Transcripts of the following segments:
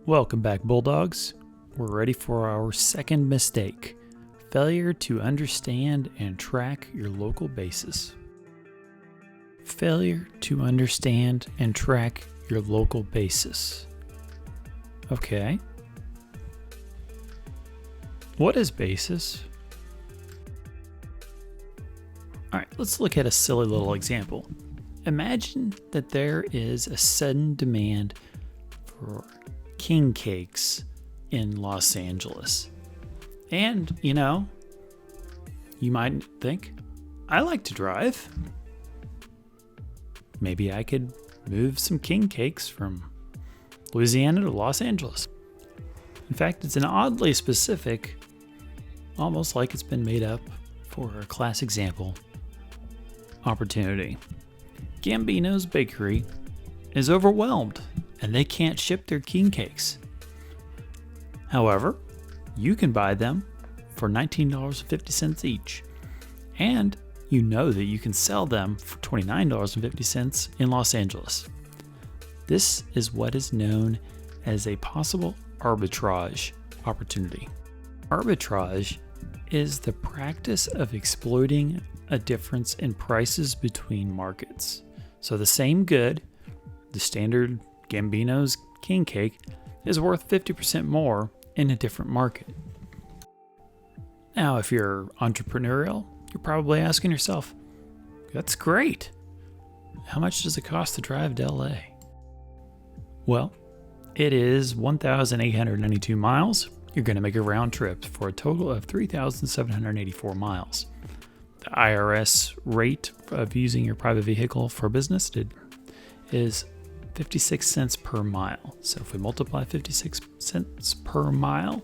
Welcome back, Bulldogs. We're ready for our second mistake: failure to understand and track your local basis. Failure to understand and track your local basis. Okay. What is basis? All right, let's look at a silly little example. Imagine that there is a sudden demand for king cakes in Los Angeles. And, you might think, I like to drive. Maybe I could move some king cakes from Louisiana to Los Angeles. In fact, it's an oddly specific, almost like it's been made up for a class example opportunity. Gambino's Bakery is overwhelmed and they can't ship their king cakes. However, you can buy them for $19.50 each, and you know that you can sell them for $29.50 in Los Angeles. This is what is known as a possible arbitrage opportunity. Arbitrage is the practice of exploiting a difference in prices between markets. So the same good, the standard Gambino's king cake, is worth 50% more in a different market. Now, if you're entrepreneurial, you're probably asking yourself, that's great. How much does it cost to drive to LA? Well, it is 1,892 miles. You're going to make a round trip for a total of 3,784 miles. The IRS rate of using your private vehicle for business is 56 cents per mile. So if we multiply 56 cents per mile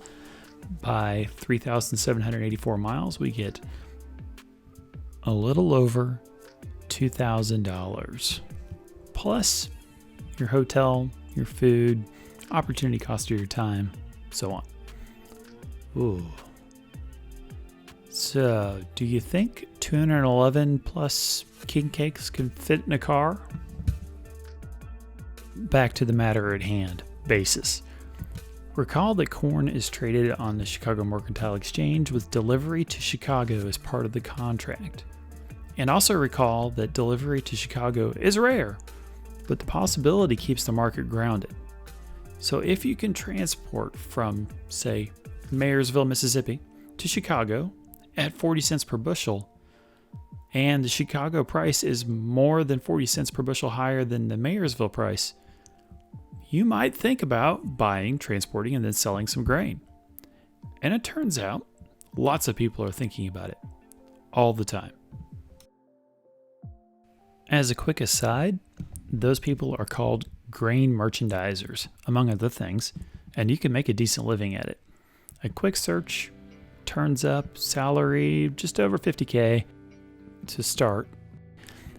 by 3,784 miles, we get a little over $2,000. Plus your hotel, your food, opportunity cost of your time, so on. Ooh. So, do you think 211 plus king cakes can fit in a car? Back to the matter at hand, basis. Recall that corn is traded on the Chicago Mercantile Exchange with delivery to Chicago as part of the contract. And also recall that delivery to Chicago is rare, but the possibility keeps the market grounded. So if you can transport from, say, Mayersville, Mississippi to Chicago at 40 cents per bushel, and the Chicago price is more than 40 cents per bushel higher than the Mayersville price, you might think about buying, transporting, and then selling some grain. And it turns out lots of people are thinking about it all the time. As a quick aside, those people are called grain merchandisers, among other things, and you can make a decent living at it. A quick search turns up salary just over $50K to start,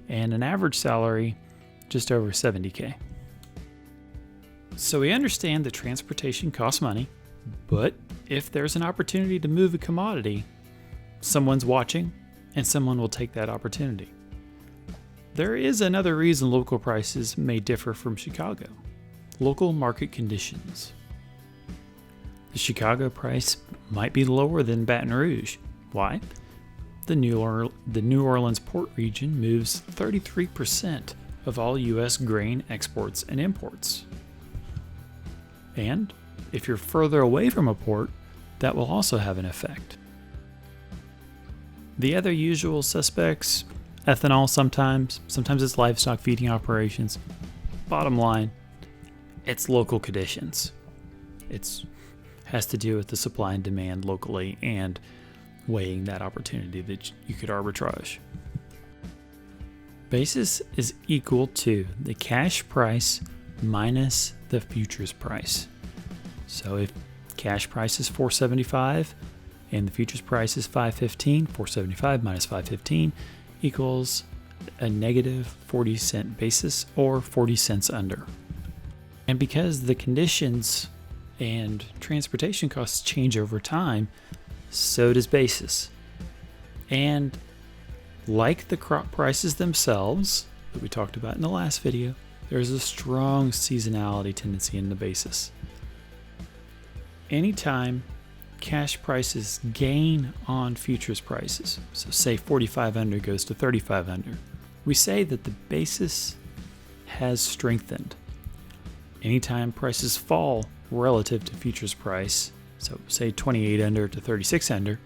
and an average salary just over $70K. So we understand that transportation costs money, but if there's an opportunity to move a commodity, someone's watching and someone will take that opportunity. There is another reason local prices may differ from Chicago: local market conditions. The Chicago price might be lower than Baton Rouge. Why? The New Orleans port region moves 33% of all U.S. grain exports and imports. And if you're further away from a port, that will also have an effect. The other usual suspects: ethanol sometimes it's livestock feeding operations. Bottom line, it's local conditions. It has to do with the supply and demand locally and weighing that opportunity that you could arbitrage. Basis is equal to the cash price minus the futures price. So if cash price is $4.75 and the futures price is $5.15, $4.75 minus $5.15 equals a negative 40 cent basis, or 40 cents under. And because the conditions and transportation costs change over time, so does basis. And like the crop prices themselves that we talked about in the last video, there's a strong seasonality tendency in the basis. Anytime cash prices gain on futures prices, so say 45 under goes to 35 under, we say that the basis has strengthened. Anytime prices fall relative to futures price, so say 28 under to 36 under,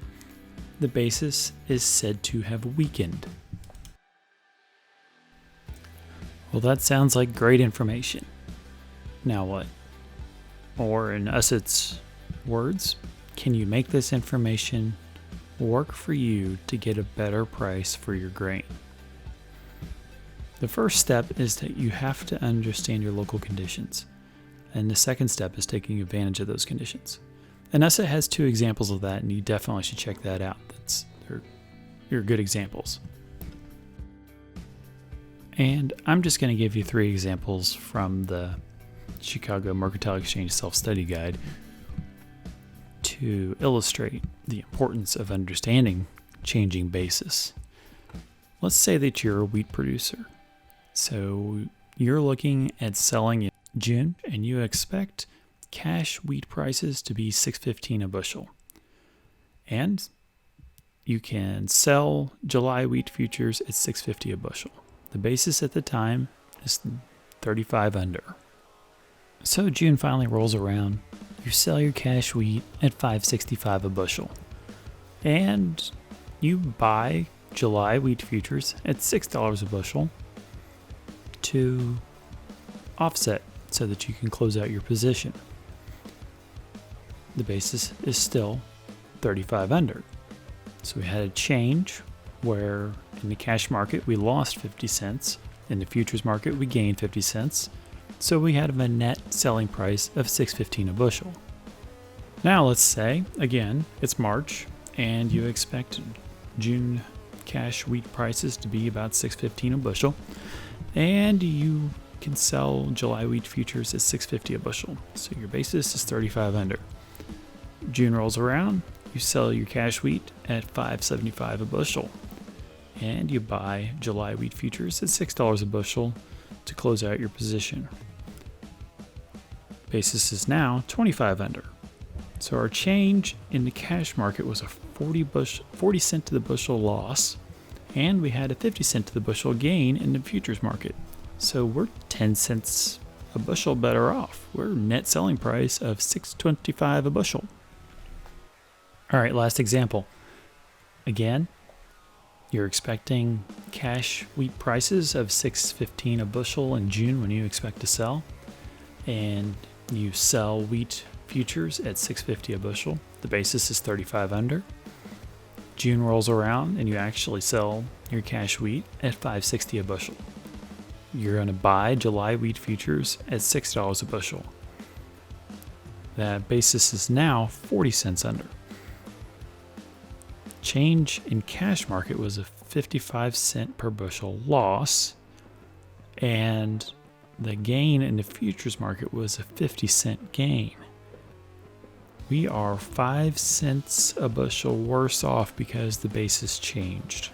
the basis is said to have weakened. Well, that sounds like great information. Now what? Or in Usset's words, can you make this information work for you to get a better price for your grain? The first step is that you have to understand your local conditions. And the second step is taking advantage of those conditions. And Usset has 2 examples of that, and you definitely should check that out. They're good examples. And I'm just going to give you 3 examples from the Chicago Mercantile Exchange Self-Study Guide to illustrate the importance of understanding changing basis. Let's say that you're a wheat producer. So you're looking at selling in June, and you expect cash wheat prices to be $6.15 a bushel. And you can sell July wheat futures at $6.50 a bushel. The basis at the time is 35 under. So June finally rolls around. You sell your cash wheat at $5.65 a bushel. And you buy July wheat futures at $6 a bushel to offset so that you can close out your position. The basis is still 35 under. So we had a change where in the cash market we lost 50 cents, in the futures market we gained 50 cents, so we had a net selling price of $6.15 a bushel. Now let's say, again, it's March, and you expect June cash wheat prices to be about $6.15 a bushel, and you can sell July wheat futures at $6.50 a bushel, so your basis is 35 under. June rolls around, you sell your cash wheat at $5.75 a bushel, and you buy July wheat futures at $6 a bushel to close out your position. Basis is now 25 under. So our change in the cash market was a 40 cent to the bushel loss, and we had a 50 cent to the bushel gain in the futures market. So we're 10 cents a bushel better off. We're net selling price of $6.25 a bushel. All right, last example. Again, you're expecting cash wheat prices of $6.15 a bushel in June when you expect to sell, and you sell wheat futures at $6.50 a bushel. The basis is 35 under. June rolls around and you actually sell your cash wheat at $5.60 a bushel. You're going to buy July wheat futures at $6 a bushel. That basis is now 40 cents under. Change in cash market was a 55 cent per bushel loss, and the gain in the futures market was a 50 cent gain. We are 5 cents a bushel worse off because the basis changed.